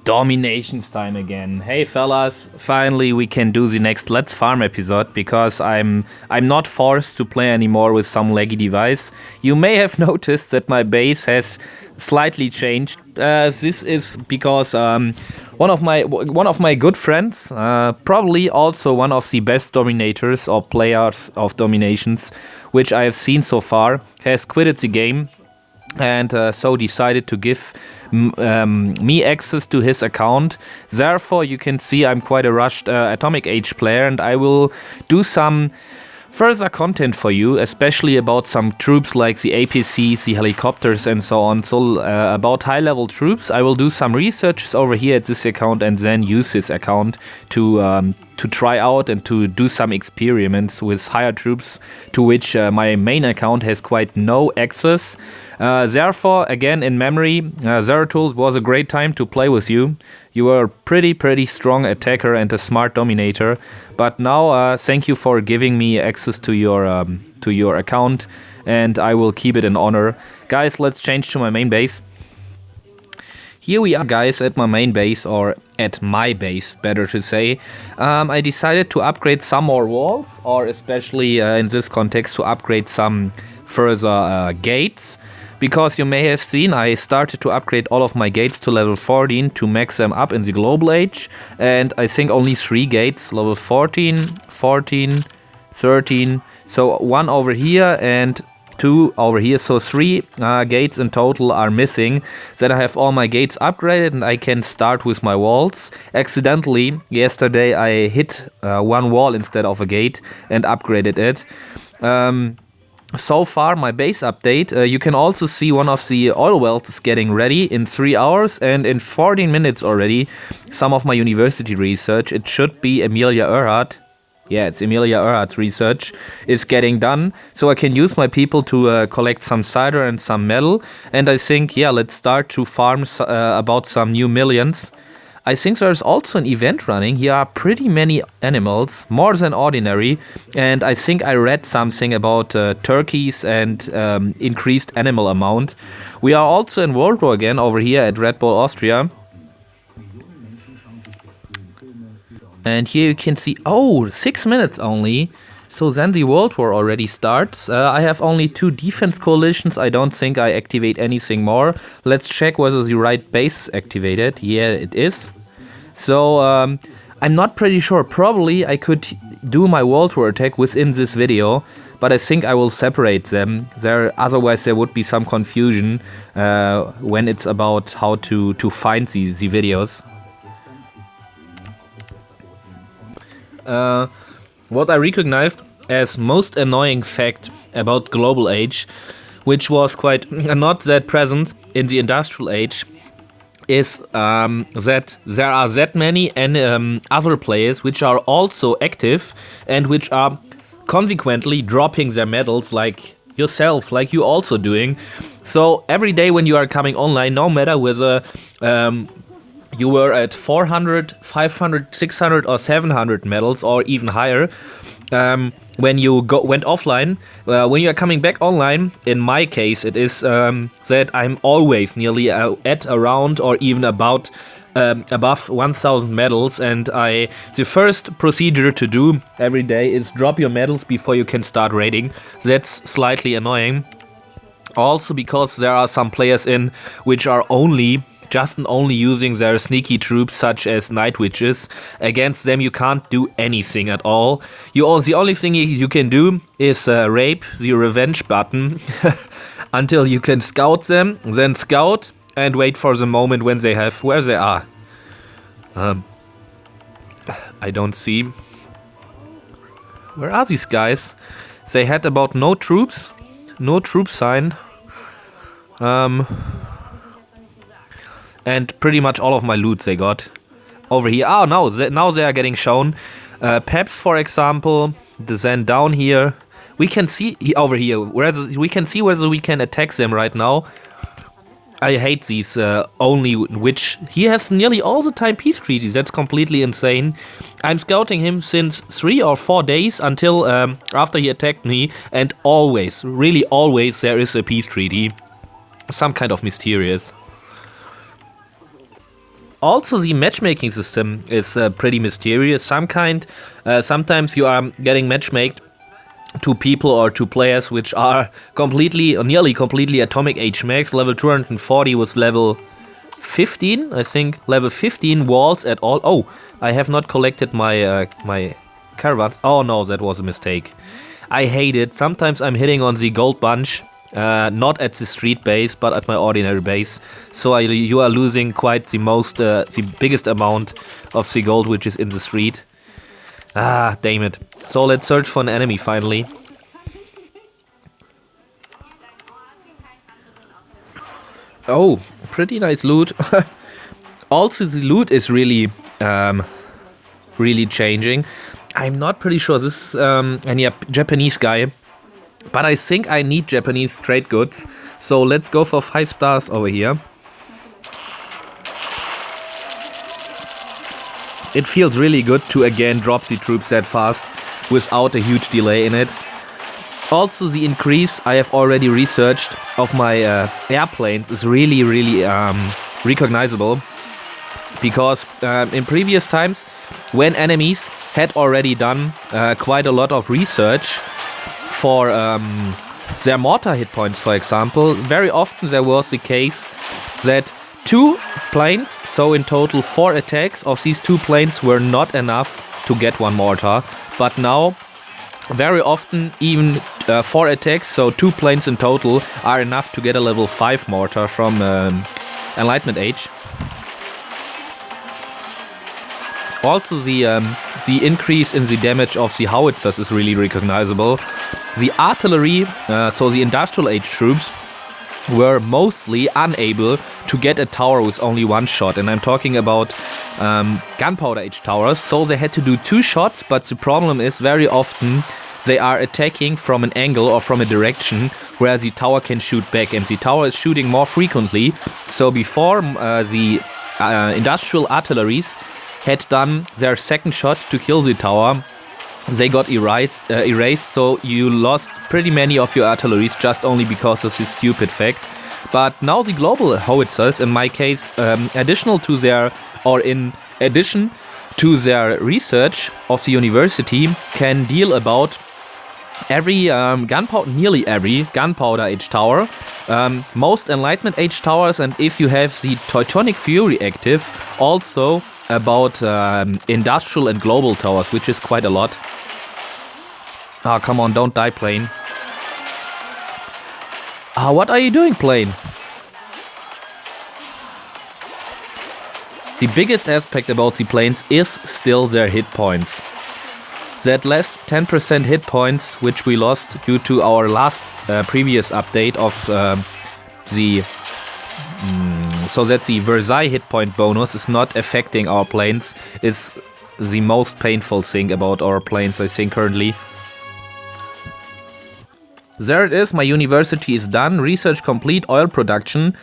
DomiNations time again. Hey fellas, finally we can do the next Let's Farm episode because I'm not forced to play anymore with some laggy device. You may have noticed that my base has slightly changed. This is because one of my good friends, probably also one of the best dominators or players of DomiNations, which I have seen so far, has quitted the game. And so decided to give me access to his account. Therefore, you can see I'm quite a rushed Atomic Age player, and I will do some further content for you, especially about some troops like the APCs, the helicopters, and so on. So about high-level troops, I will do some researches over here at this account and then use this account to try out and to do some experiments with higher troops to which my main account has quite no access. Therefore, again, in memory, Zeratul was a great time to play with you. You were a pretty strong attacker and a smart dominator. But now, thank you for giving me access to your account, and I will keep it in honor. Guys, let's change to my main base. Here we are, guys, at my main base, or at my base, better to say. I decided to upgrade some more walls, or especially in this context to upgrade some further gates. Because you may have seen, I started to upgrade all of my gates to level 14 to max them up in the global age. And I think only 3 gates, level 14, 14, 13. So 1 over here and 2 over here. So 3 gates in total are missing. Then I have all my gates upgraded and I can start with my walls. Accidentally, yesterday I hit 1 wall instead of a gate and upgraded it. So far, my base update, you can also see one of the oil wells is getting ready in 3 hours, and in 14 minutes already, some of my university research, it should be Emilia Earhart. Yeah, it's Emilia Earhart's research is getting done, so I can use my people to collect some cider and some metal, and I think, yeah, let's start to farm about some new millions. I think there's also an event running. Here are pretty many animals, more than ordinary. And I think I read something about turkeys and increased animal amount. We are also in Worldwar again over here at Red Bull Austria. And here you can see, 6 minutes only. So then the Worldwar already starts. I have only 2 defense coalitions. I don't think I activate anything more. Let's check whether the right base is activated. Yeah, it is. So I'm not pretty sure. Probably I could do my Worldwar attack within this video, but I think I will separate them. Otherwise there would be some confusion when it's about how to find the videos. What I recognized as most annoying fact about Global Age, which was quite not that present in the Industrial Age, is that there are that many other players which are also active and which are consequently dropping their medals like yourself, like you also doing. So every day when you are coming online, no matter whether you were at 400, 500, 600 or 700 medals or even higher, when you went offline, when you are coming back online, in my case it is that I'm always nearly at around or even above 1000 medals, and the first procedure to do every day is drop your medals before you can start raiding. That's slightly annoying. Also because there are some players in which are only using their sneaky troops such as night witches. Against them you can't do anything at all. The only thing you can do is rape the revenge button until you can scout them, then scout and wait for the moment when they have where they are. I don't see. Where are these guys? They had about no troops signed. And pretty much all of my loot they got over here. Oh, no, now they are getting shown. Peps, for example. Then down here, we can see over here. We can see whether we can attack them right now. I hate these only which he has nearly all the time peace treaties. That's completely insane. I'm scouting him since 3 or 4 days until after he attacked me, and always, really always, there is a peace treaty. Some kind of mysterious. Also, the matchmaking system is pretty mysterious. Sometimes you are getting matchmaked to people or to players which are completely or nearly completely atomic age max. Level 240 was level 15, I think. Level 15 walls at all. Oh, I have not collected my my caravans. Oh no, that was a mistake. I hate it. Sometimes I'm hitting on the gold bunch, not at the street base, but at my ordinary base. So you are losing quite the biggest amount of the gold which is in the street. Ah, damn it. So let's search for an enemy finally. Oh, pretty nice loot. Also, the loot is really changing. I'm not pretty sure this is any Japanese guy, but I think I need Japanese trade goods. So let's go for 5 stars over here. It feels really good to again drop the troops that fast without a huge delay in it. Also, the increase I have already researched of my airplanes is really recognizable, because in previous times when enemies had already done quite a lot of research for their mortar hit points, for example, very often there was the case that 2 planes, so in total 4 attacks of these 2 planes were not enough to get 1 mortar. But now, very often even 4 attacks, so 2 planes in total, are enough to get a level 5 mortar from Enlightenment Age. Also, the increase in the damage of the howitzers is really recognizable. The artillery, so the Industrial Age troops, were mostly unable to get a tower with only 1 shot, and I'm talking about Gunpowder Age towers, so they had to do 2 shots, but the problem is very often they are attacking from an angle or from a direction where the tower can shoot back, and the tower is shooting more frequently. So before the industrial artilleries had done their 2nd shot to kill the tower, they got erased, so you lost pretty many of your artilleries just only because of this stupid fact. But now the global howitzers, in my case, in addition to their research of the university, can deal about nearly every gunpowder age tower, most Enlightenment Age towers, and if you have the Teutonic Fury active, also about industrial and global towers, which is quite a lot. Ah, oh, come on, don't die, plane. Ah, what are you doing, plane? The biggest aspect about the planes is still their hit points. That less 10% hit points, which we lost due to our last previous update of so that the Versailles hit point bonus is not affecting our planes, is the most painful thing about our planes, I think, currently. There it is, my university is done, research complete, oil production.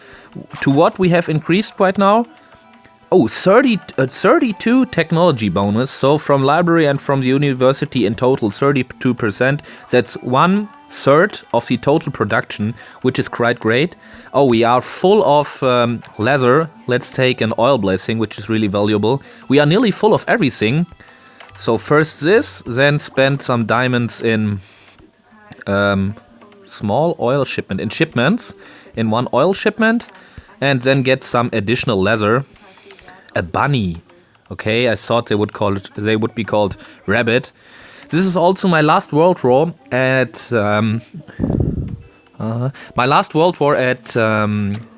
To what we have increased right now? Oh, 32 technology bonus, so from library and from the university in total 32%. That's 1/3 of the total production, which is quite great. Oh, we are full of leather. Let's take an oil blessing, which is really valuable. We are nearly full of everything. So first this, then spend some diamonds in small oil shipment, in shipments, in 1 oil shipment, and then get some additional leather. A bunny. Okay, I thought they would be called rabbit. This is also my last World War at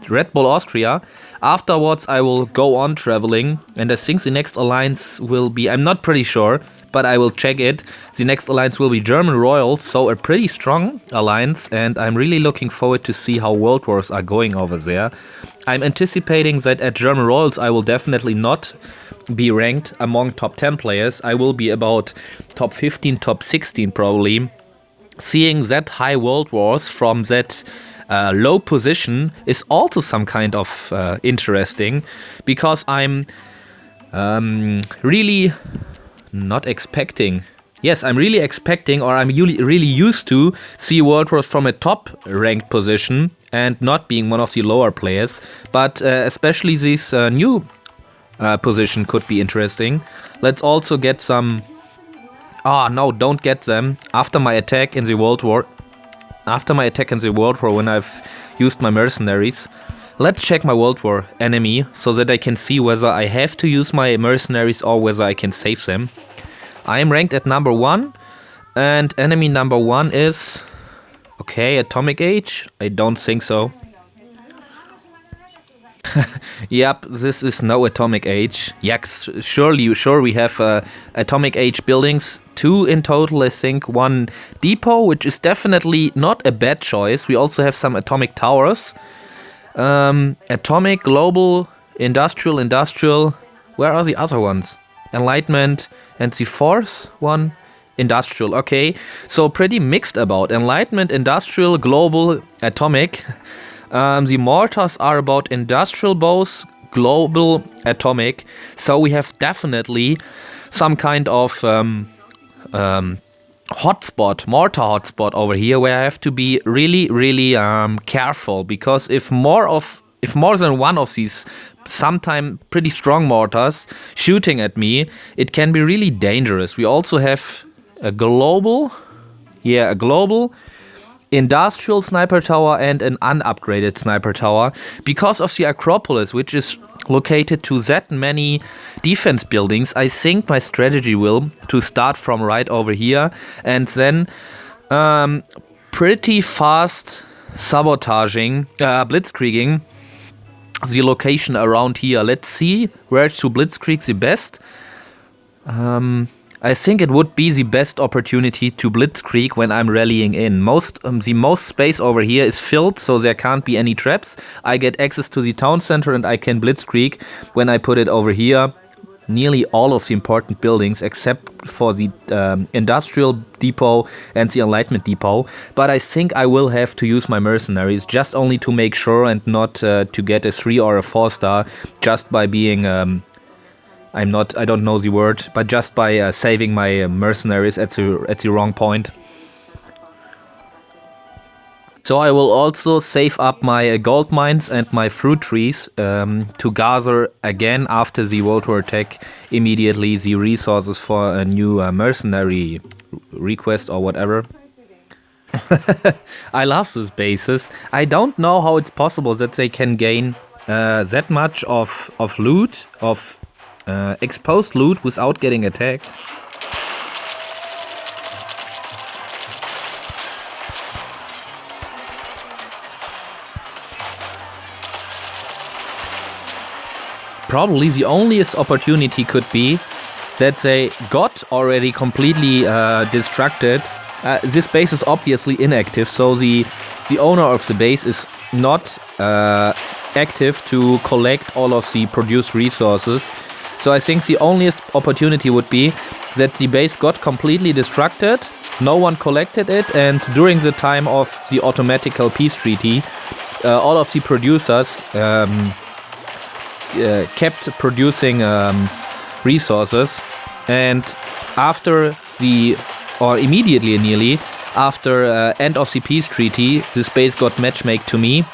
Red Bull Austria. Afterwards, I will go on traveling, and I think the next alliance will be, I'm not pretty sure, but I will check it. The next alliance will be German Royals, so a pretty strong alliance, and I'm really looking forward to see how World Wars are going over there. I'm anticipating that at German Royals I will definitely not be ranked among top 10 players. I will be about top 15, top 16 probably. Seeing that high World Wars from that low position is also some kind of interesting, because I'm really not expecting. Yes, I'm really expecting, or I'm really used to see World Wars from a top ranked position and not being one of the lower players. But especially these new position could be interesting. Let's also get some... Ah, no, don't get them. After my attack in the World War, when I've used my mercenaries, let's check my World War enemy so that I can see whether I have to use my mercenaries or whether I can save them. I am ranked at number 1, and enemy number 1 is... Okay, Atomic Age? I don't think so. Yep, this is no Atomic Age. Yes, sure we have Atomic Age buildings. 2 in total, I think. 1 depot, which is definitely not a bad choice. We also have some atomic towers. Atomic, Global, Industrial. Where are the other ones? Enlightenment, and the 4th one? Industrial. Okay, so pretty mixed about. Enlightenment, Industrial, Global, Atomic. The mortars are about industrial bows, global, atomic. So we have definitely some kind of mortar hotspot over here where I have to be really careful, because if more than one of these sometimes pretty strong mortars shooting at me, it can be really dangerous. We also have a global industrial sniper tower and an unupgraded sniper tower. Because of the Acropolis, which is located to that many defense buildings, I think my strategy will to start from right over here and then pretty fast sabotaging, blitzkrieging the location around here. Let's see where to blitzkrieg the best. I think it would be the best opportunity to blitzkrieg when I'm rallying in. The most space over here is filled, so there can't be any traps. I get access to the town center and I can blitzkrieg when I put it over here. Nearly all of the important buildings except for the industrial depot and the enlightenment depot. But I think I will have to use my mercenaries just only to make sure and not to get a 3 or a 4 star just by being... I don't know the word, but just by saving my mercenaries at the wrong point. So I will also save up my gold mines and my fruit trees to gather again after the World War attack immediately the resources for a new mercenary request or whatever. I love these bases. I don't know how it's possible that they can gain that much of loot, exposed loot without getting attacked. Probably the onlyest opportunity could be that they got already completely distracted. This base is obviously inactive, so the owner of the base is not active to collect all of the produced resources. So I think the onlyest opportunity would be that the base got completely distracted, no one collected it, and during the time of the automatical peace treaty, all of the producers kept producing resources, and immediately nearly after end of the peace treaty, this base got matchmake to me,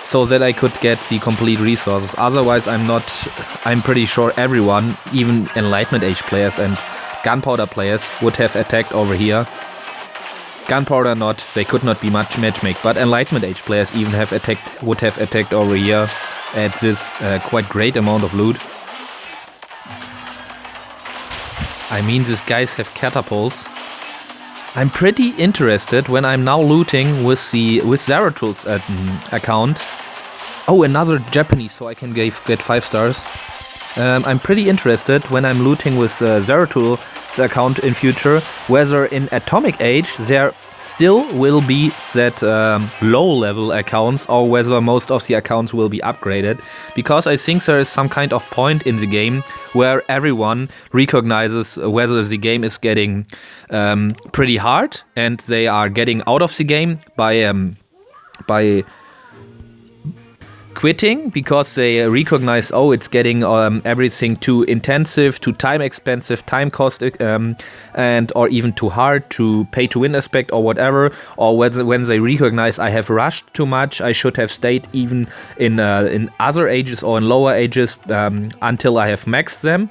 so that I could get the complete resources. Otherwise, I'm pretty sure everyone, even Enlightenment Age players and Gunpowder players, would have attacked over here. Gunpowder they could not be much matchmake, but Enlightenment Age players even would have attacked over here at this quite great amount of loot. I mean, these guys have catapults. I'm pretty interested when I'm now looting with Zaratul's account. Oh, another Japanese, so I can get 5 stars. I'm pretty interested when I'm looting with Zaratul's account in future, whether in Atomic Age there still will be that low-level accounts, or whether most of the accounts will be upgraded. Because I think there is some kind of point in the game where everyone recognizes whether the game is getting pretty hard and they are getting out of the game by quitting because they recognize, oh, it's getting everything too intensive, too time expensive, time cost, and or even too hard to pay to win aspect or whatever. Or when they recognize I have rushed too much, I should have stayed even in other ages or in lower ages until I have maxed them.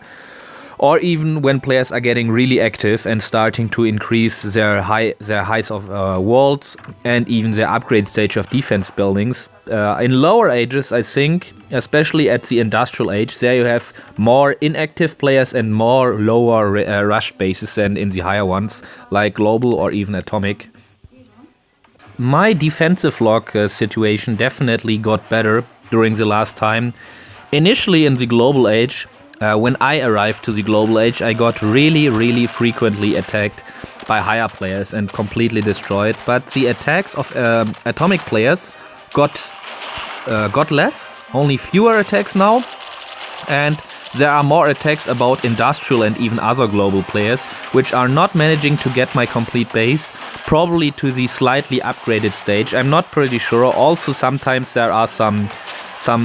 Or even when players are getting really active and starting to increase their heights of walls and even their upgrade stage of defense buildings. In lower ages, I think, especially at the industrial age, there you have more inactive players and more lower rush bases than in the higher ones, like global or even atomic. My defensive log situation definitely got better during the last time. Initially in the global age, when I arrived to the global age, I got really frequently attacked by higher players and completely destroyed. But the attacks of atomic players got less, only fewer attacks now. And there are more attacks about industrial and even other global players, which are not managing to get my complete base, probably to the slightly upgraded stage. I'm not pretty sure. Also, sometimes there are some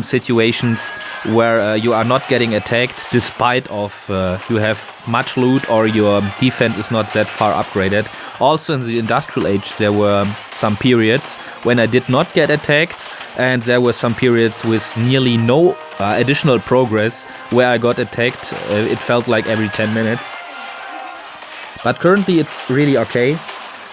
situations where you are not getting attacked despite of you have much loot or your defense is not that far upgraded. Also in the industrial age there were some periods when I did not get attacked, and there were some periods with nearly no additional progress where I got attacked. It felt like every 10 minutes. But currently it's really okay.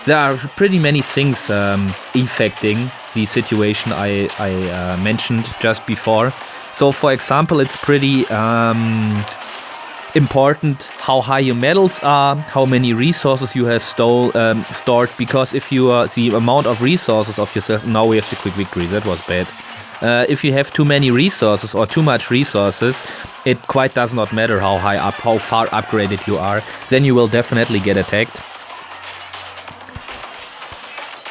There are pretty many things affecting the situation I mentioned just before. So, for example, it's pretty important how high your medals are, how many resources you have stored. Because if you the amount of resources of yourself, now we have the quick victory. That was bad. If you have too many resources or too much resources, it quite does not matter how far upgraded you are. Then you will definitely get attacked.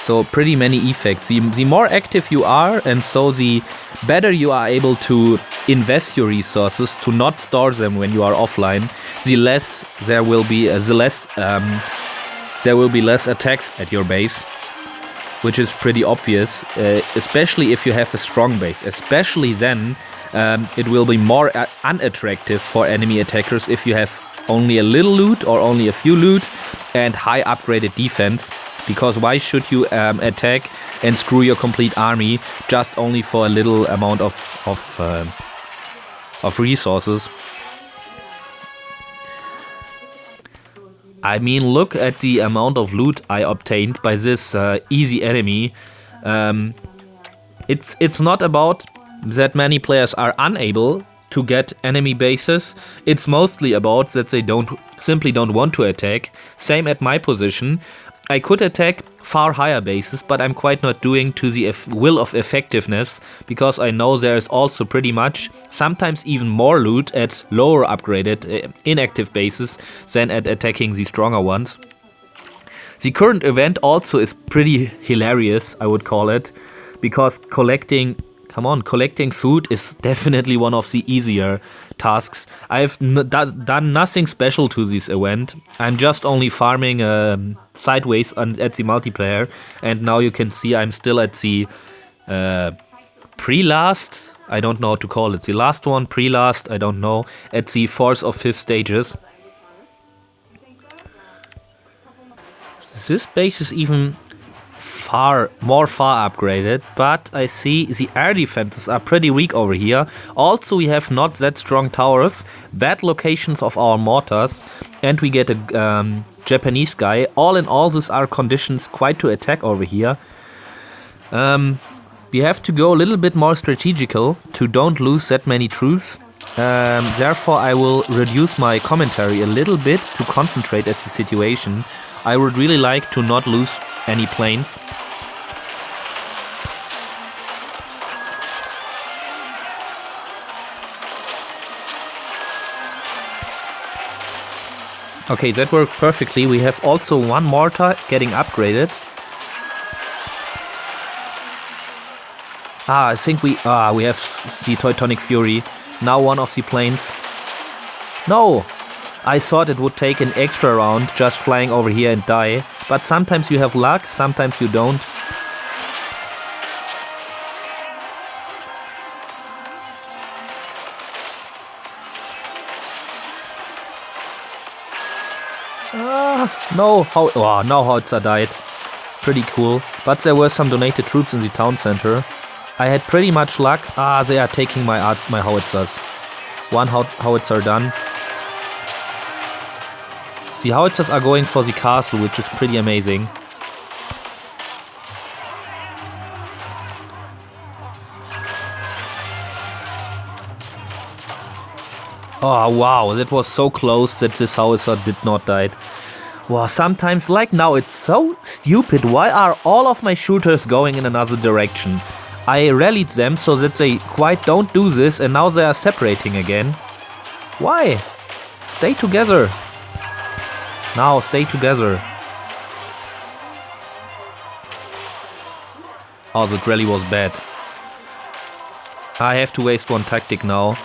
So pretty many effects. The more active you are, and so the better you are able to invest your resources to not store them when you are offline, the less there will be less attacks at your base, which is pretty obvious. Especially if you have a strong base. Especially then, it will be more unattractive for enemy attackers if you have only a little loot or only a few loot and high upgraded defense. Because why should you attack and screw your complete army just only for a little amount of resources? I mean, look at the amount of loot I obtained by this easy enemy. It's not about that many players are unable to get enemy bases. It's mostly about that they simply don't want to attack. Same at my position. I could attack far higher bases, but I'm quite not doing to the will of effectiveness, because I know there is also pretty much, sometimes even more loot at lower upgraded inactive bases than at attacking the stronger ones. The current event also is pretty hilarious, I would call it, because collecting food is definitely one of the easier tasks. I've done nothing special to this event. I'm just only farming sideways at the multiplayer, and now you can see I'm still at the pre-last, I don't know how to call it, the last one, pre-last, I don't know, at the 4th or 5th stages. This base is even far upgraded, but I see the air defenses are pretty weak over here. Also, we have not that strong towers, bad locations of our mortars, and we get a Japanese guy. All in all, these are conditions quite to attack over here. We have to go a little bit more strategical to don't lose that many troops. Therefore, I will reduce my commentary a little bit to concentrate at the situation. I would really like to not lose any planes. Okay, that worked perfectly. We have also one mortar getting upgraded. I think we have the Teutonic Fury. Now one of the planes. No! I thought it would take an extra round just flying over here and die. But sometimes you have luck, sometimes you don't. No, now howitzer died. Pretty cool. But there were some donated troops in the town center. I had pretty much luck. They are taking my howitzers. One howitzer done. The howitzers are going for the castle, which is pretty amazing. Oh wow, that was so close that this howitzer did not die. Wow, sometimes like now it's so stupid. Why are all of my shooters going in another direction? I rallied them so that they quite don't do this, and now they are separating again. Why? Stay together. Now stay together. Oh, that rally was bad. I have to waste one tactic now.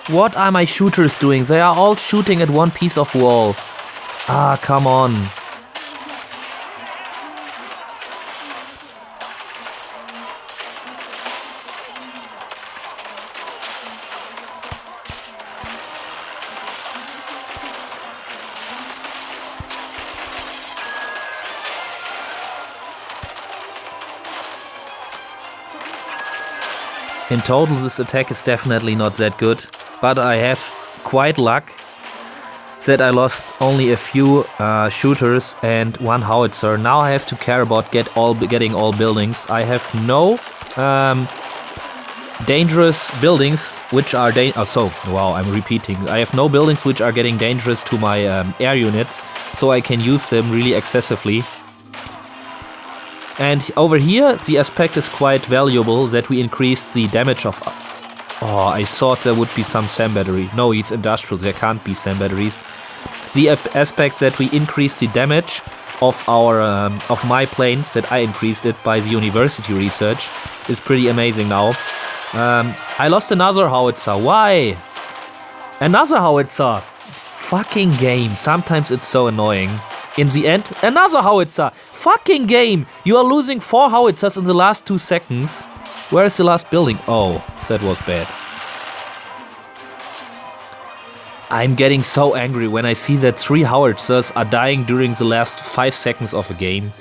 What are my shooters doing? They are all shooting at one piece of wall. Come on. In total, this attack is definitely not that good, but I have quite luck that I lost only a few shooters and one howitzer. Now I have to care about getting all buildings. I have no dangerous buildings which are I'm repeating. I have no buildings which are getting dangerous to my air units, so I can use them really excessively. And over here, the aspect is quite valuable that we increase the damage of... Oh, I thought there would be some SAM battery. No, it's industrial, there can't be SAM batteries. The aspect that we increase the damage of our of my planes, that I increased it by the university research, is pretty amazing now. I lost another howitzer. Why? Another howitzer. Fucking game. Sometimes it's so annoying. In the end, another howitzer. Fucking game. You are losing 4 howitzers in the last 2 seconds. Where is the last building? Oh, that was bad. I'm getting so angry when I see that 3 howitzers are dying during the last 5 seconds of a game.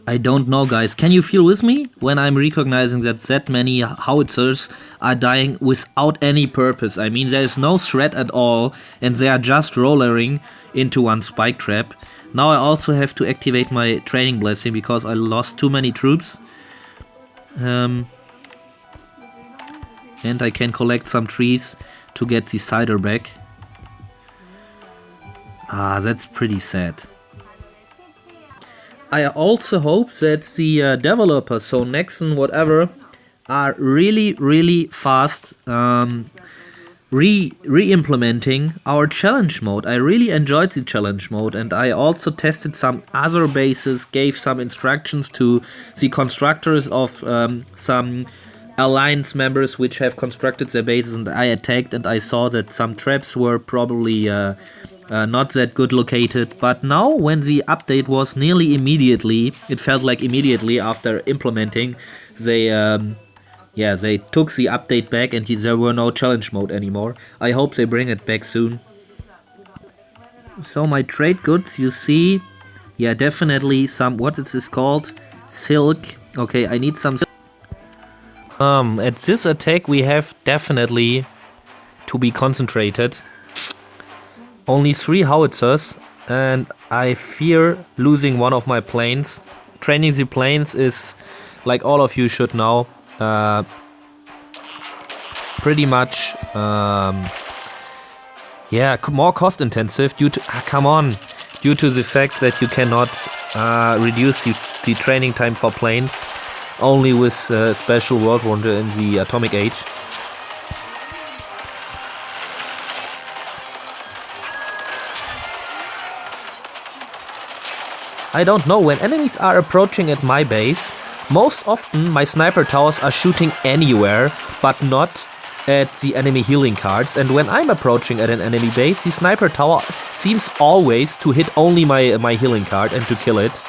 I don't know, guys. Can you feel with me when I'm recognizing that many howitzers are dying without any purpose? I mean, there is no threat at all, and they are just rollering into one spike trap. Now I also have to activate my training blessing because I lost too many troops. And I can collect some trees to get the cider back. That's pretty sad. I also hope that the developers, so Nexon, whatever, are really fast re-implementing our challenge mode. I really enjoyed the challenge mode, and I also tested some other bases, gave some instructions to the constructors of some alliance members which have constructed their bases, and I attacked, and I saw that some traps were probably not that good located. But now when the update was nearly immediately, it felt like immediately after implementing, they took the update back and there were no challenge mode anymore. I hope they bring it back soon. So my trade goods, you see, yeah, definitely some, what is this called? Silk. Okay, I need some silk. At this attack we have definitely to be concentrated. Only 3 howitzers, and I fear losing one of my planes. Training the planes is, like all of you should know, pretty much more cost intensive due to due to the fact that you cannot reduce the training time for planes only with special Worldwar in the atomic age. I don't know, when enemies are approaching at my base, most often my sniper towers are shooting anywhere, but not at the enemy healing cards, and when I'm approaching at an enemy base, the sniper tower seems always to hit only my healing card and to kill it.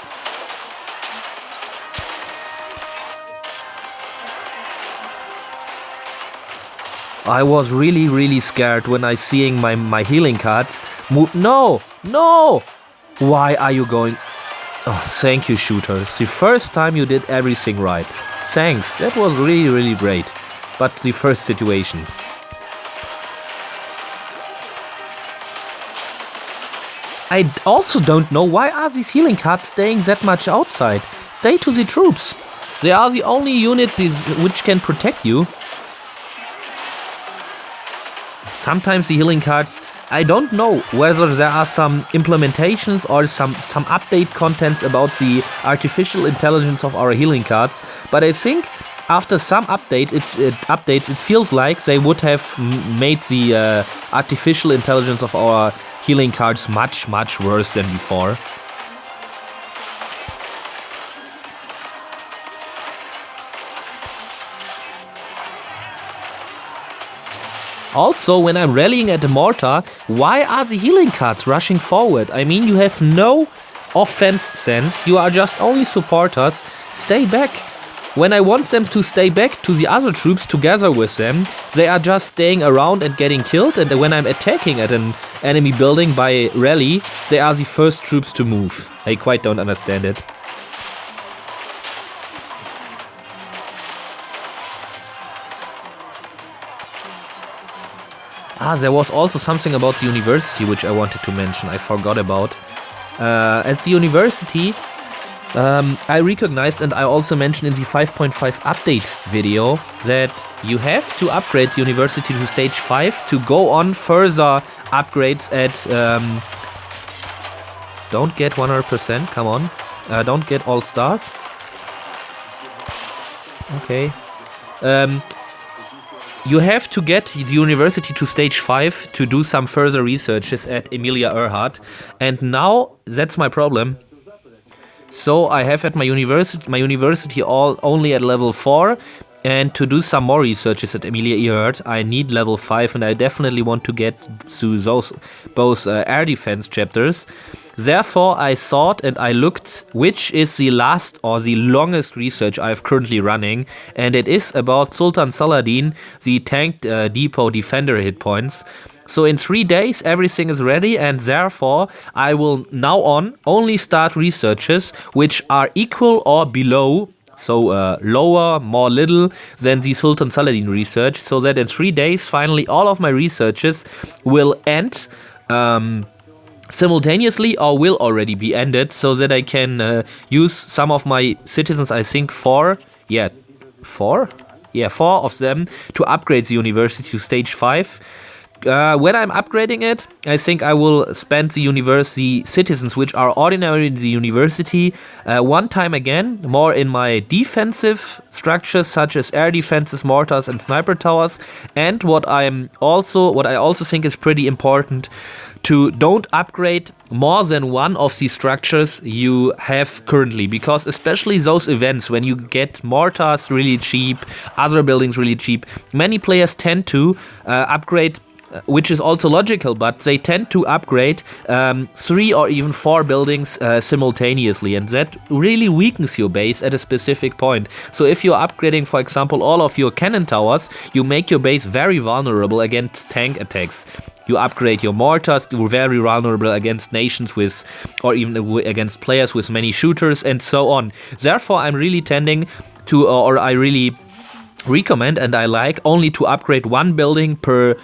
I was really scared when I seeing my healing cards move. No! No! Why are you going? Oh, thank you, shooters. The first time you did everything right. Thanks. That was really great. But the first situation. I also don't know why are these healing cards staying that much outside. Stay to the troops. They are the only units which can protect you. Sometimes the healing cards, I don't know whether there are some implementations or some update contents about the artificial intelligence of our healing cards, but I think after some updates it feels like they would have made the artificial intelligence of our healing cards much worse than before. Also, when I'm rallying at the mortar, why are the healing cards rushing forward? I mean, you have no offense sense, you are just only supporters. Stay back. When I want them to stay back to the other troops together with them, they are just staying around and getting killed, and when I'm attacking at an enemy building by rally, they are the first troops to move. I quite don't understand it. There was also something about the university which I wanted to mention, I forgot about. At the university, I recognized, and I also mentioned in the 5.5 update video, that you have to upgrade the university to stage 5 to go on further upgrades at... don't get 100%, come on. Don't get all stars. Okay. You have to get the university to stage 5 to do some further researches at Emilia Earhart, and now that's my problem. So I have at my university all only at level 4, and to do some more researches at Emilia Earhart I need level 5, and I definitely want to get to those both air defense chapters. Therefore I thought and I looked which is the last or the longest research I've currently running, and it is about Sultan Saladin, the tank depot defender hit points. So in 3 days everything is ready, and therefore I will now on only start researches which are equal or below, so lower, more little than the Sultan Saladin research, so that in 3 days finally all of my researches will end simultaneously or will already be ended, so that I can use some of my citizens, I think 4 of them, to upgrade the university to stage 5. When I'm upgrading it, I think I will spend the university citizens which are ordinary in the university one time again, more in my defensive structures such as air defenses, mortars and sniper towers. And what I also think is pretty important, to don't upgrade more than one of the structures you have currently, because especially those events when you get mortars really cheap, other buildings really cheap, many players tend to upgrade, which is also logical, but they tend to upgrade 3 or even 4 buildings simultaneously, and that really weakens your base at a specific point. So if you're upgrading, for example, all of your cannon towers, you make your base very vulnerable against tank attacks. You upgrade your mortars, you're very vulnerable against nations with, or even against players with many shooters and so on. Therefore, I'm really tending to, or I really recommend and I like only to upgrade one building per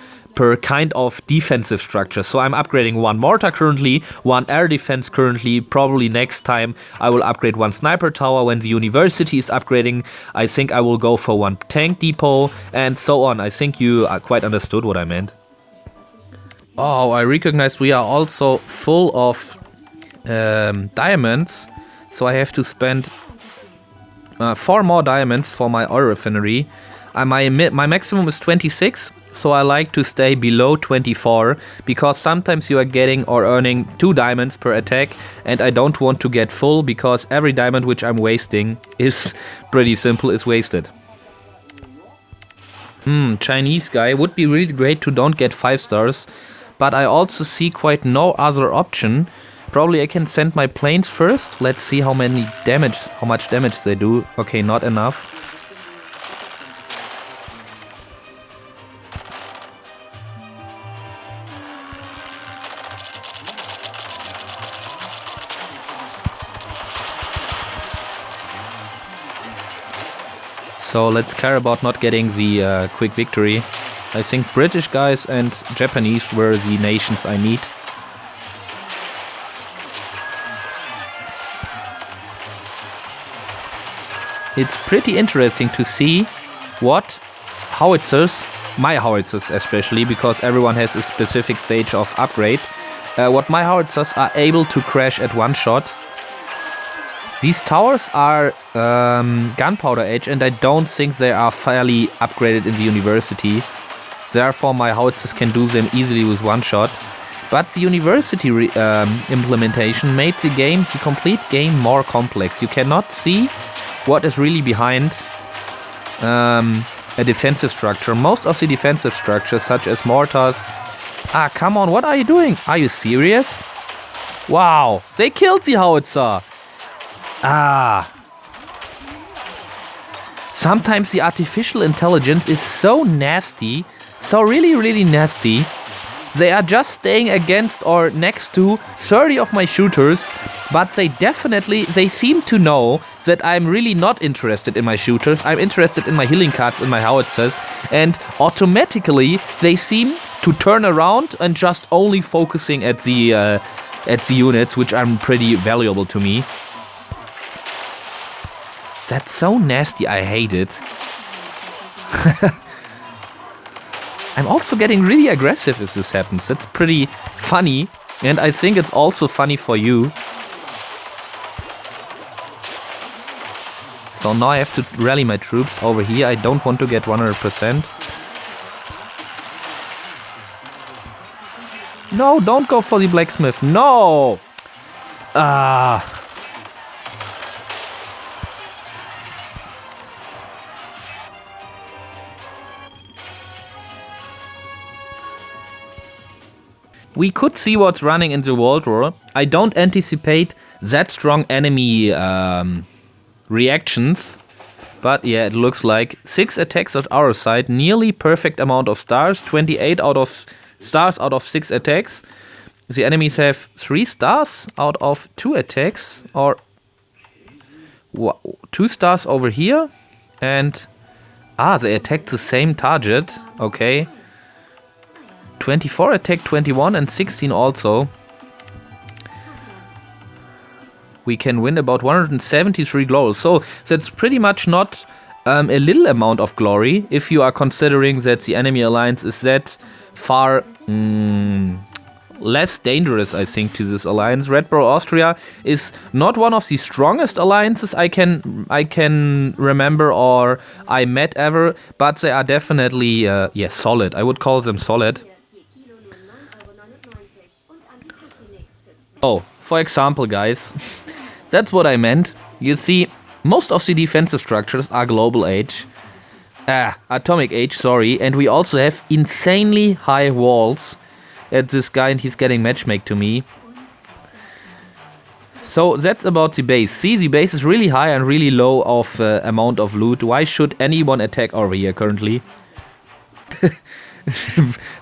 kind of defensive structure. So I'm upgrading one mortar currently, one air defense currently, probably next time I will upgrade one sniper tower. When the university is upgrading, I think I will go for one tank depot and so on. I think you quite understood what I meant. Oh, I recognize we are also full of diamonds, so I have to spend 4 more diamonds for my oil refinery. My maximum is 26, so I like to stay below 24, because sometimes you are getting or earning 2 diamonds per attack, and I don't want to get full, because every diamond which I'm wasting is pretty simple, is wasted. Chinese guy. Would be really great to don't get 5 stars. But I also see quite no other option. Probably I can send my planes first. Let's see how much damage they do. Okay, not enough. So let's care about not getting the quick victory. I think British guys and Japanese were the nations I need. It's pretty interesting to see what howitzers, my howitzers especially, because everyone has a specific stage of upgrade, what my howitzers are able to crash at one shot. These towers are gunpowder age, and I don't think they are fairly upgraded in the university. Therefore, my howitzers can do them easily with one shot. But the university implementation made the complete game more complex. You cannot see what is really behind a defensive structure. Most of the defensive structures, such as mortars... Ah, come on, what are you doing? Are you serious? Wow, they killed the howitzer! Ah. Sometimes the artificial intelligence is so nasty, so really nasty. They are just staying against or next to 30 of my shooters, but they seem to know that I'm really not interested in my shooters. I'm interested in my healing cards and my howitzers, and automatically they seem to turn around and just only focusing at the units, which are pretty valuable to me. That's so nasty, I hate it. I'm also getting really aggressive if this happens. That's pretty funny, and I think it's also funny for you. So now I have to rally my troops over here. I don't want to get 100%. No, don't go for the blacksmith. No! Ah... We could see what's running in the Worldwar. I don't anticipate that strong enemy reactions. But yeah, it looks like 6 attacks at our side. Nearly perfect amount of stars. 28 stars out of 6 attacks. The enemies have 3 stars out of 2 attacks. Or 2 stars over here. And... Ah, they attacked the same target. Okay. 24 attack, 21 and 16 also. We can win about 173 glory. So that's pretty much not a little amount of glory if you are considering that the enemy alliance is that far less dangerous, I think, to this alliance. Red Bull Austria is not one of the strongest alliances I can remember or I met ever, but they are definitely solid. I would call them solid. Oh, for example, guys, that's what I meant. You see, most of the defensive structures are global age. Atomic age, sorry. And we also have insanely high walls at this guy, and he's getting matchmake to me. So that's about the base. See, the base is really high and really low of amount of loot. Why should anyone attack over here currently?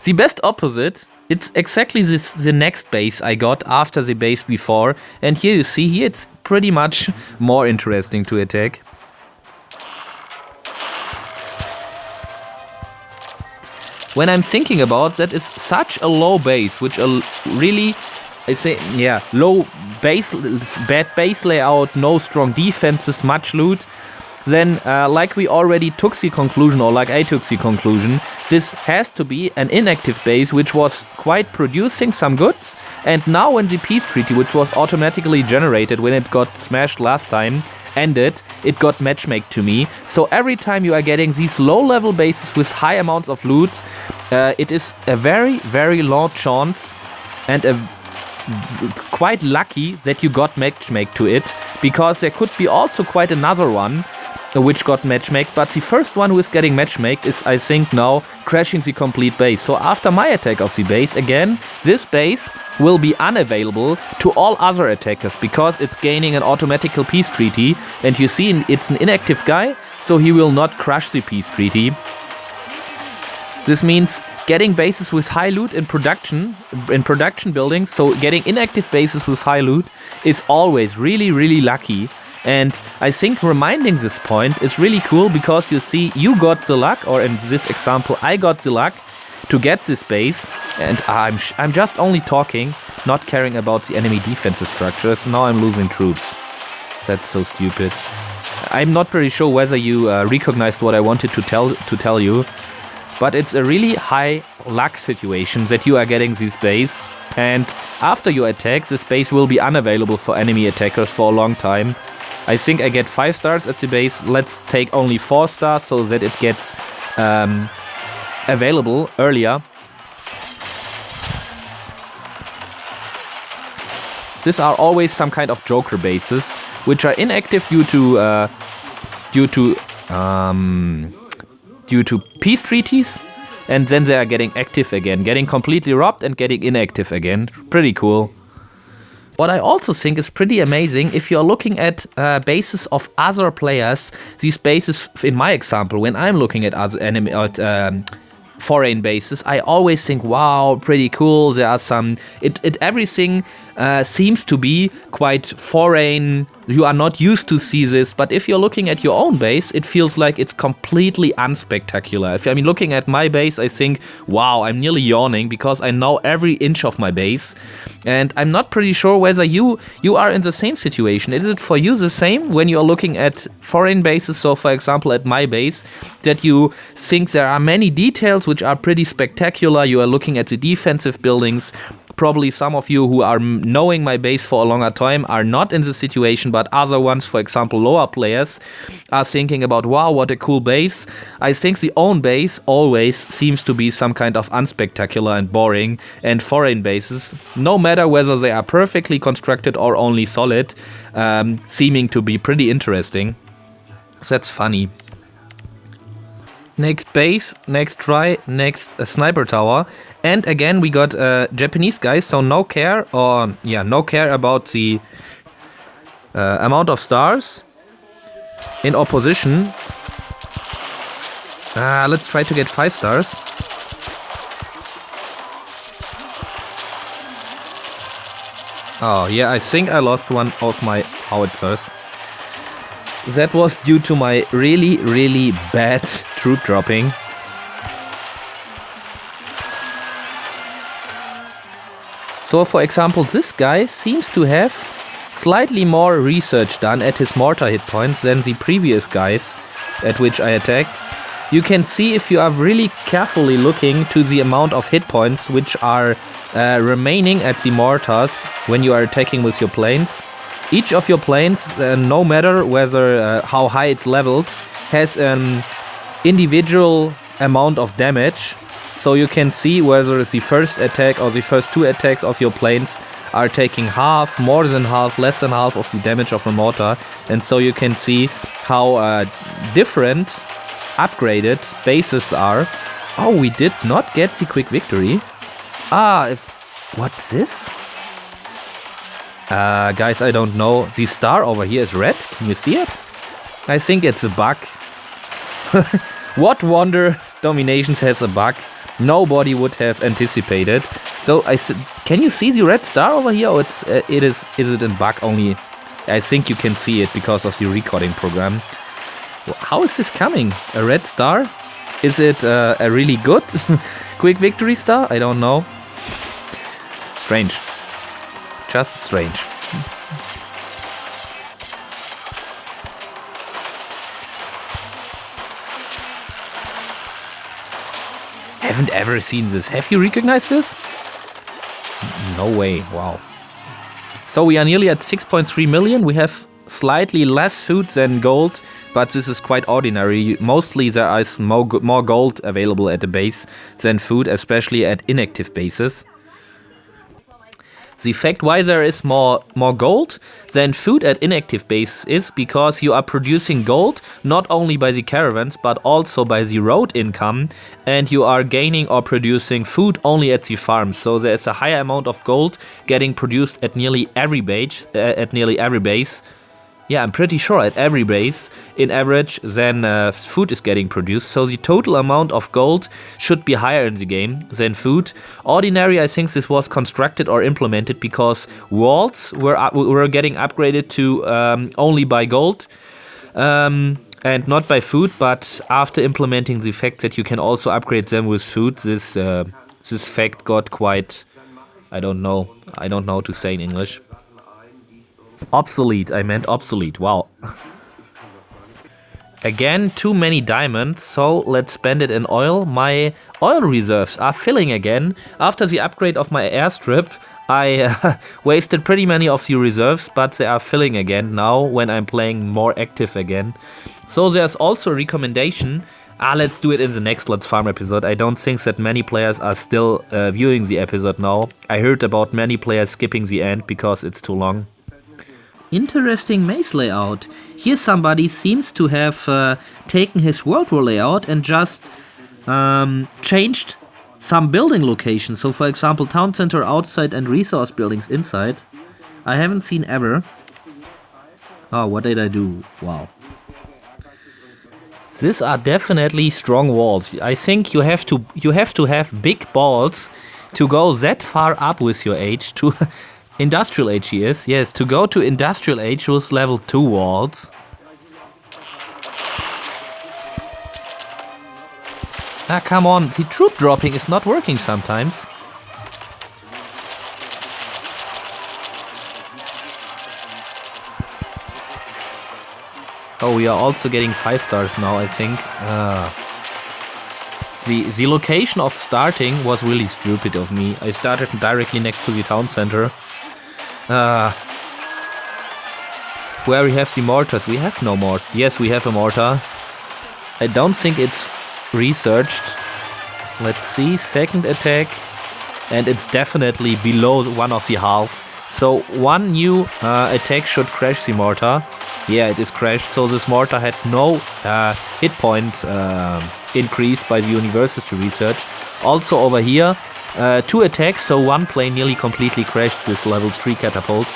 The best opposite... It's exactly the next base I got after the base before. And here you see, here it's pretty much more interesting to attack. When I'm thinking about that is such a low base, which really, low base, bad base layout, no strong defenses, much loot. Then, like we already took the conclusion, or like I took the conclusion, this has to be an inactive base which was quite producing some goods, and now when the peace treaty, which was automatically generated when it got smashed last time, ended, it got matchmake to me. So every time you are getting these low-level bases with high amounts of loot, it is a very low chance and quite lucky that you got matchmake to it, because there could be also quite another one which got matchmaked, but the first one who is getting matchmaked is, I think, now crashing the complete base. So after my attack of the base, again, this base will be unavailable to all other attackers because it's gaining an automatical peace treaty, and you see it's an inactive guy, so he will not crush the peace treaty. This means getting bases with high loot in production buildings, so getting inactive bases with high loot is always really, really lucky. And I think reminding this point is really cool because you see you got the luck, or in this example I got the luck to get this base, and I'm just only talking, not caring about the enemy defensive structures. Now I'm losing troops. That's so stupid. I'm not very sure whether you recognized what I wanted to tell you, but it's a really high luck situation that you are getting this base, and after you attack, this base will be unavailable for enemy attackers for a long time. I think I get 5 stars at the base. Let's take only 4 stars so that it gets available earlier. These are always some kind of joker bases, which are inactive due to peace treaties, and then they are getting active again, getting completely robbed and getting inactive again. Pretty cool. What I also think is pretty amazing, if you're looking at bases of other players, these bases, in my example, when I'm looking at other foreign bases, I always think, wow, pretty cool. There are some, everything seems to be quite foreign. You are not used to see this, but if you're looking at your own base, it feels like it's completely unspectacular. If I'm looking at my base, I think, wow, I'm nearly yawning because I know every inch of my base, and I'm not pretty sure whether you are in the same situation. Is it for you the same when you're looking at foreign bases? So, for example, at my base, that you think there are many details which are pretty spectacular. You are looking at the defensive buildings. Probably some of you who are knowing my base for a longer time are not in this situation, but other ones, for example, lower players, are thinking about, wow, what a cool base. I think the own base always seems to be some kind of unspectacular and boring, and foreign bases, no matter whether they are perfectly constructed or only solid, seeming to be pretty interesting. So that's funny. Next base, next try, next sniper tower. And again, we got Japanese guys, so no care about the amount of stars in opposition. Let's try to get 5 stars. Oh yeah, I think I lost one of my howitzers. That was due to my really, really bad troop dropping. So, for example, this guy seems to have slightly more research done at his mortar hit points than the previous guys at which I attacked. You can see, if you are really carefully looking, to the amount of hit points which are remaining at the mortars when you are attacking with your planes. Each of your planes, no matter whether how high it's leveled, has an individual amount of damage. So you can see whether the first attack or the first 2 attacks of your planes are taking half, more than half, less than half of the damage of a mortar. And so you can see how different upgraded bases are. Oh, we did not get the quick victory. What's this? Guys, I don't know. The star over here is red. Can you see it? I think it's a bug. What wonder DomiNations has a bug nobody would have anticipated. So can you see the red star over here? Or is it in bug only? I think you can see it because of the recording program. How is this coming? A red star? Is it a really good quick victory star? I don't know. Strange. Just strange. Haven't ever seen this. Have you recognized this? No way. Wow. So we are nearly at 6.3 million. We have slightly less food than gold, but this is quite ordinary. Mostly there is more gold available at the base than food, especially at inactive bases. The fact why there is more gold than food at inactive bases is because you are producing gold not only by the caravans but also by the road income, and you are gaining or producing food only at the farms. So there is a higher amount of gold getting produced at nearly every base. Yeah, I'm pretty sure at every base, in average, than food is getting produced. So the total amount of gold should be higher in the game than food. Ordinary, I think this was constructed or implemented because walls were getting upgraded to only by gold and not by food. But after implementing the fact that you can also upgrade them with food, this fact got quite, I don't know how to say in English. Obsolete, I meant obsolete, wow. Again, too many diamonds, so let's spend it in oil. My oil reserves are filling again. After the upgrade of my airstrip, I wasted pretty many of the reserves, but they are filling again now when I'm playing more active again. So there's also a recommendation. Let's do it in the next Let's Farm episode. I don't think that many players are still viewing the episode now. I heard about many players skipping the end because it's too long. Interesting maze layout. Here somebody seems to have taken his Worldwar layout and just changed some building locations. So for example, town center outside and resource buildings inside. I haven't seen ever. Oh, what did I do? Wow. These are definitely strong walls. I think you have to have big balls to go that far up with your age to Industrial age he is. Yes, to go to industrial age with level 2 walls. Ah, come on. The troop dropping is not working sometimes. Oh, we are also getting 5 stars now, I think. The location of starting was really stupid of me. I started directly next to the town center. Where we have the mortars? We have no mortar. Yes, we have a mortar. I don't think it's researched. Let's see. Second attack. And it's definitely below one of the half. So one new attack should crash the mortar. Yeah, it is crashed. So this mortar had no hit point increase by the university research. Also over here, 2 attacks, so one plane nearly completely crashed this level 3 catapult.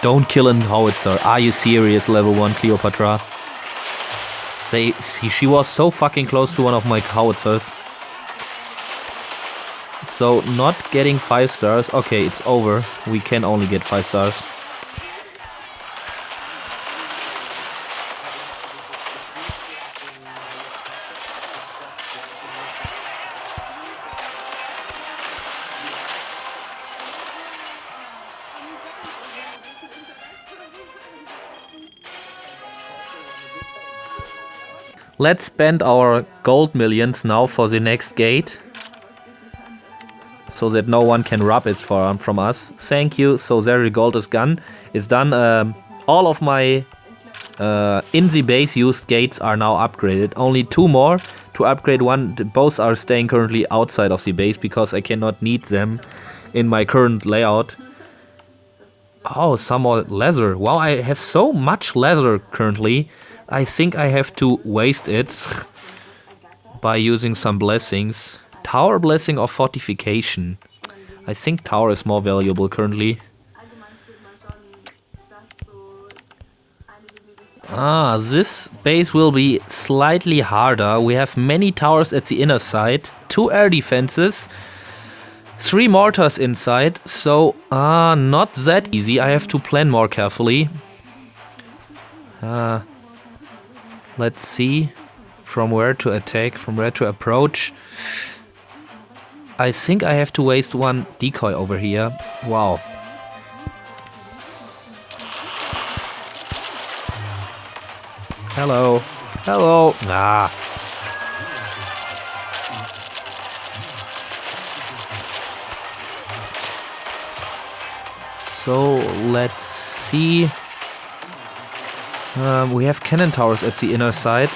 Don't kill a howitzer. Are you serious, level 1 Cleopatra? She was so fucking close to one of my howitzers. So not getting 5 stars. Okay, it's over. We can only get 5 stars. Let's spend our gold millions now for the next gate. So that no one can rob it from us. Thank you. So there the gold is done. All of my in the base used gates are now upgraded. Only 2 more to upgrade one. Both are staying currently outside of the base because I cannot need them in my current layout. Oh, some more leather. Wow, I have so much leather currently. I think I have to waste it by using some blessings. Tower blessing or fortification? I think tower is more valuable currently. This base will be slightly harder. We have many towers at the inner side, 2 air defenses, 3 mortars inside, so not that easy. I have to plan more carefully. Let's see from where to attack, from where to approach. I think I have to waste 1 decoy over here. Wow. Hello. Hello. So let's see. We have cannon towers at the inner side.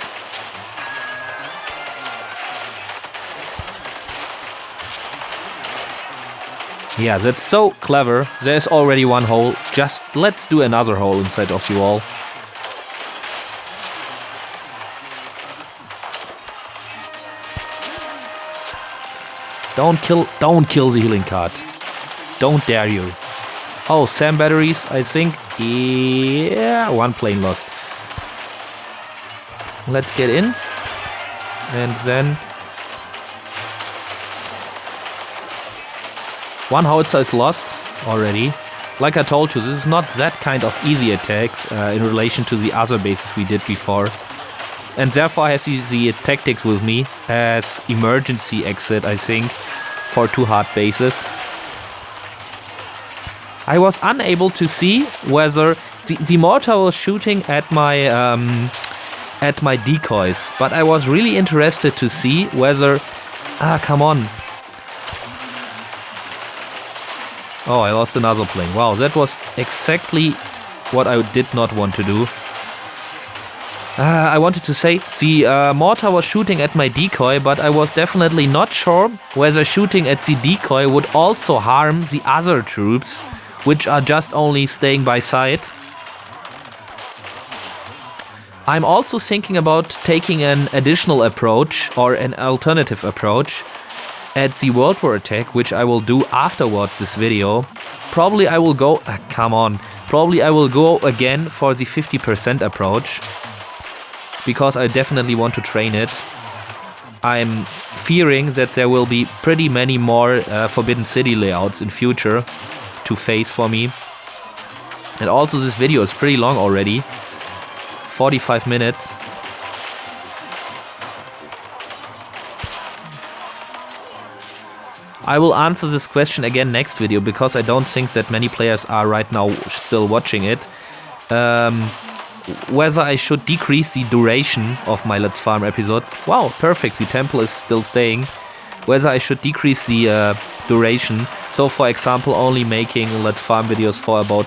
Yeah, that's so clever. There's already one hole. Just let's do another hole inside of the wall. Don't kill the healing card. Don't dare you. Oh, SAM batteries, I think. Yeah, one plane lost. Let's get in. And then... one howitzer is lost already. Like I told you, this is not that kind of easy attack in relation to the other bases we did before. And therefore I have the tactics with me as emergency exit, I think, for 2 hard bases. I was unable to see whether the mortar was shooting at my decoys, but I was really interested to see whether... come on. Oh, I lost another plane. Wow, that was exactly what I did not want to do. I wanted to say the mortar was shooting at my decoy, but I was definitely not sure whether shooting at the decoy would also harm the other troops, which are just only staying by side. I'm also thinking about taking an additional approach or an alternative approach at the Worldwar attack, which I will do afterwards this video. Probably I will go... Probably I will go again for the 50% approach, because I definitely want to train it. I'm fearing that there will be pretty many more Forbidden City layouts in future to face for me. And also this video is pretty long already. 45 minutes. I will answer this question again next video, because I don't think that many players are right now still watching it. Whether I should decrease the duration of my Let's Farm episodes. Wow, perfect, the temple is still staying. Whether I should decrease the duration. So for example, only making Let's Farm videos for about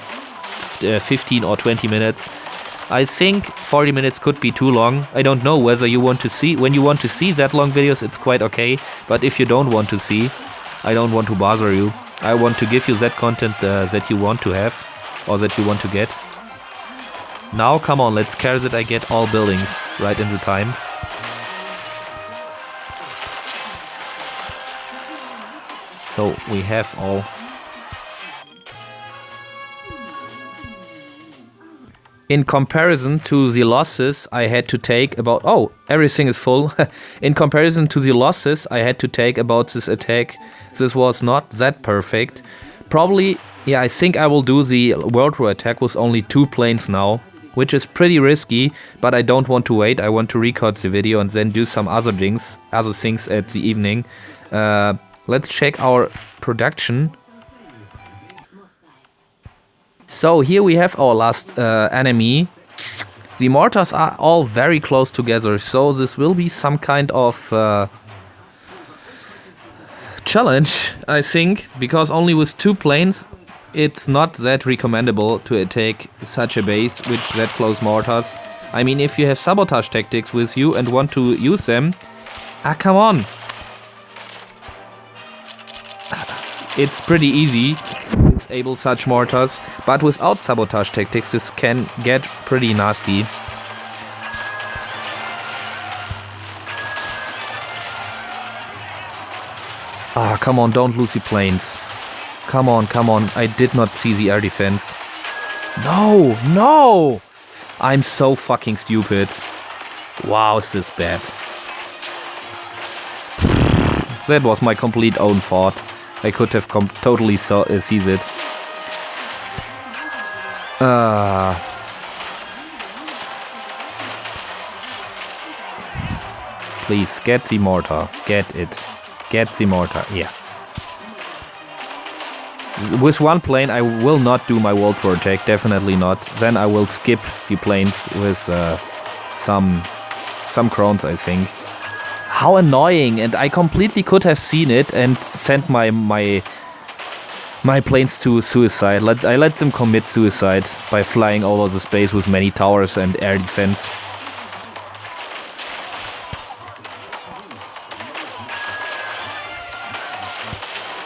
15 or 20 minutes. I think 40 minutes could be too long. I don't know whether you want to see... when you want to see that long videos, it's quite okay. But if you don't want to see, I don't want to bother you. I want to give you that content that you want to have, or that you want to get. Now, come on, let's care that I get all buildings right in the time. So, we have all. In comparison to the losses I had to take about... oh, everything is full. In comparison to the losses I had to take about this attack, this was not that perfect. Probably, yeah, I think I will do the Worldwar attack with only 2 planes now, which is pretty risky, but I don't want to wait. I want to record the video and then do some other things at the evening. Let's check our production. So here we have our last enemy. The mortars are all very close together, so this will be some kind of challenge, I think, because only with 2 planes it's not that recommendable to attack such a base with that close mortars. I mean, if you have sabotage tactics with you and want to use them, come on. It's pretty easy to disable such mortars, but without sabotage tactics this can get pretty nasty. Come on, don't lose the planes. Come on, I did not see the air defense. No! I'm so fucking stupid. Wow, is this bad. That was my complete own fault. I could have totally seized it. Please, get the mortar. Get it. Get the mortar. Yeah. With 1 plane I will not do my Worldwar attack. Definitely not. Then I will skip the planes with some crones, I think. How annoying, and I completely could have seen it and sent my planes to suicide. I let them commit suicide by flying over the space with many towers and air defense.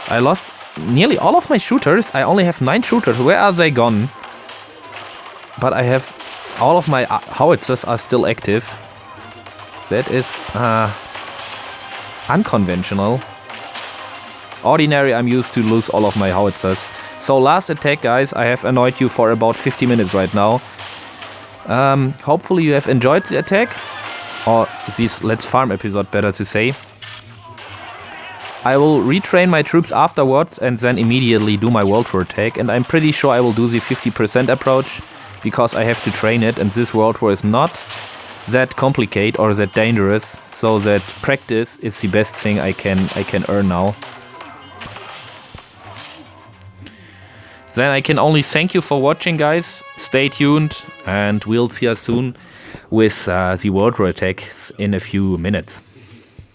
I lost nearly all of my shooters. I only have 9 shooters. Where are they gone? But I have all of my howitzers are still active. That is unconventional. Ordinary, I'm used to lose all of my howitzers. So last attack, guys. I have annoyed you for about 50 minutes right now. Hopefully you have enjoyed the attack. Or this Let's Farm episode, better to say. I will retrain my troops afterwards and then immediately do my World War attack. And I'm pretty sure I will do the 50% approach because I have to train it. And this World War is not that complicated or that dangerous. So that practice is the best thing I can earn now. Then I can only thank you for watching, guys. Stay tuned and we'll see you soon with the World War attacks in a few minutes.